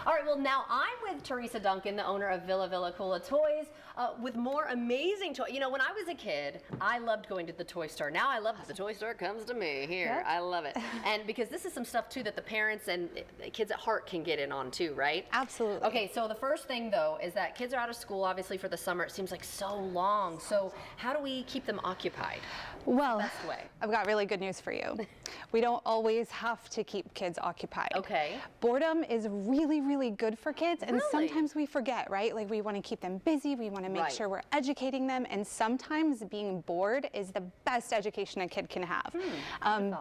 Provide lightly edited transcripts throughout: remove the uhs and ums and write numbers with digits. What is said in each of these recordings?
All right, well, now I'm with Teresa Duncan, the owner of Villa Villa Coola Toys, with more amazing toys. You know, when I was a kid, I loved going to the toy store. Now I love that the toy store comes to me here. Yep. I love it. And because this is some stuff, too, that the parents and kids at heart can get in on, too, right? Absolutely. Okay, so the first thing, though, is that kids are out of school, obviously, for the summer. It seems like so long. So how do we keep them occupied? Well, Best way. I've got really good news for you. We don't always have to keep kids occupied. Okay. Boredom is really, really good for kids, and Really? sometimes we forget, right? Like we want to keep them busy, we want to make Right. sure we're educating them, and sometimes being bored is the best education a kid can have.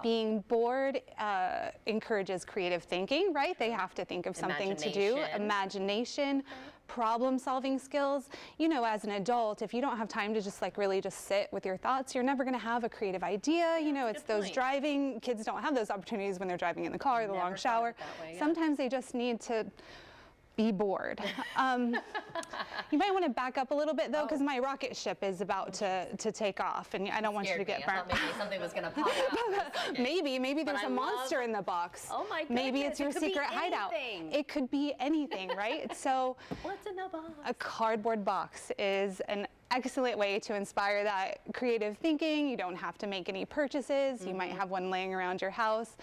Being bored encourages creative thinking, right? They have to think of something to do. Imagination, problem-solving skills. You know, as an adult, if you don't have time to just like really just sit with your thoughts, you're never going to have a creative idea. You know, it's Good those point. driving. Kids don't have those opportunities when they're driving in the car, the Never long thought of shower. it that way, yeah. Sometimes they just need to be bored. You might want to back up a little bit though, because my rocket ship is about to take off, and I don't want you to Scared get me. I burnt. thought maybe something was going to pop out. for a second. Maybe there's I a monster in the box. Oh my Maybe goodness, it's your it could be secret hideout. anything. It could be anything, right? So What's in the box? a cardboard box is an excellent way to inspire that creative thinking. You don't have to make any purchases. You might have one laying around your house.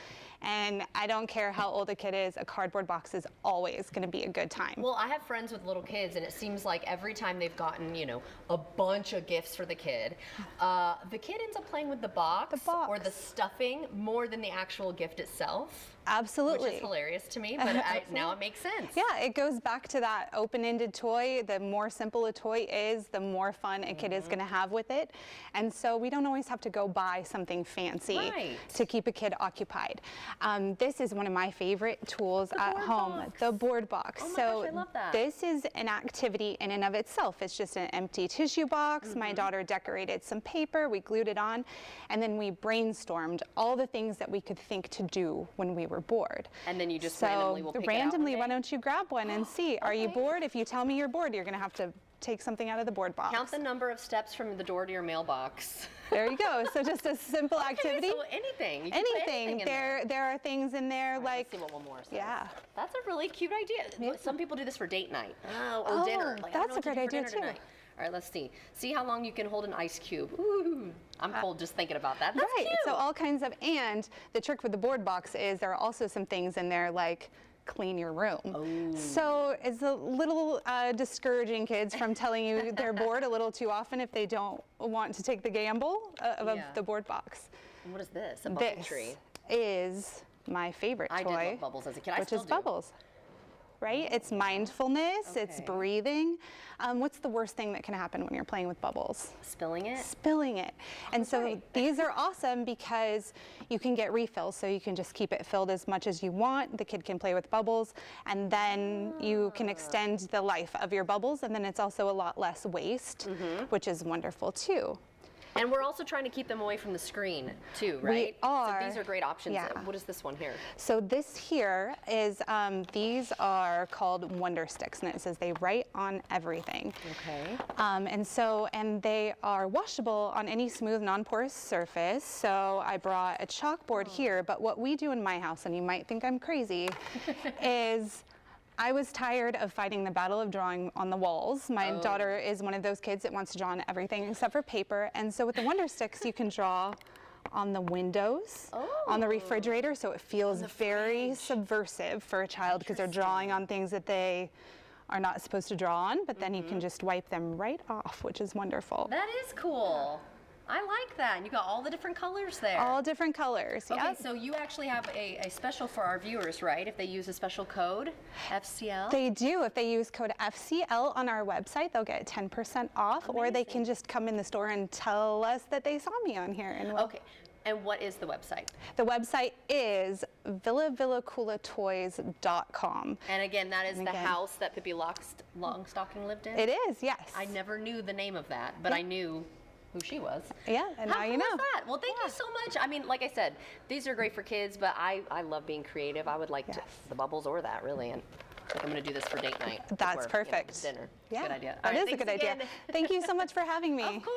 And I don't care how old a kid is, a cardboard box is always going to be a good time. Well, I have friends with little kids, and it seems like every time they've gotten, you know, a bunch of gifts for the kid ends up playing with the box, or the stuffing more than the actual gift itself. Absolutely. Which is hilarious to me, but now it makes sense. Yeah, it goes back to that open-ended toy. The more simple a toy is, the more fun a kid is going to have with it. And so we don't always have to go buy something fancy to keep a kid occupied. This is one of my favorite tools at home, the board box. Oh my So gosh, I love that. this is an activity in and of itself. It's just an empty tissue box. My daughter decorated some paper, we glued it on, and then we brainstormed all the things that we could think to do when we were bored. And then you just randomly will pick it out randomly, one why day? don't you grab one and see? Are you bored? If you tell me you're bored, you're going to have to take something out of the board box. Count the number of steps from the door to your mailbox. There you go. So just a simple activity. So anything. You can put anything in There are things in there All right, like. let's see what one more says. Yeah. That's a really cute idea. Some people do this for date night or Oh, dinner. Like, I don't that's know a what to great do for idea, dinner too. tonight. All right, let's see. See how long you can hold an ice cube. Ooh, I'm cold just thinking about that. That's Right. cute. So all kinds of, and the trick with the board box is there are also some things in there like clean your room. So it's a little discouraging kids from telling you they're bored a little too often if they don't want to take the gamble of the board box. And what is this? A bubble tree. Is my favorite toy. I did love bubbles as a kid. I which still is do. bubbles. Right? It's mindfulness, it's Okay. breathing. What's the worst thing that can happen when you're playing with bubbles? Spilling it. Spilling it. And so right. these are awesome because you can get refills, so you can just keep it filled as much as you want. The kid can play with bubbles, and then you can extend the life of your bubbles, and then it's also a lot less waste, which is wonderful too. And we're also trying to keep them away from the screen too, right? are. So these are great options. Yeah. What is this one here? So this here is, these are called Wonder Sticks, and it says they write on everything. Okay. And they are washable on any smooth, non-porous surface. So I brought a chalkboard here, but what we do in my house, and you might think I'm crazy, is I was tired of fighting the battle of drawing on the walls. My daughter is one of those kids that wants to draw on everything except for paper. And so with the Wonder Sticks, you can draw on the windows, on the refrigerator, so it feels very subversive for a child because they're drawing on things that they are not supposed to draw on, but then you can just wipe them right off, which is wonderful. That is cool. I like that. And you got all the different colors there. All different colors. Okay, Yep. so you actually have a special for our viewers, right? If they use a special code, FCL. They do. If they use code FCL on our website, they'll get 10% off, or they can just come in the store and tell us that they saw me on here. And Okay. And what is the website? The website is villavillacoolatoys.com. And again, that is the house that Pippi Longstocking lived in? It is, yes. I never knew the name of that, but I knew who she was. Yeah, and now you know. How cool is that? Well, thank you so much. I mean, like I said, these are great for kids, but I love being creative. I would like to, the bubbles or that, really. And I'm going to do this for date night. That's or, perfect. Dinner. Yeah, Good idea. That All right, is a good thanks idea. again. Thank you so much for having me. Of course.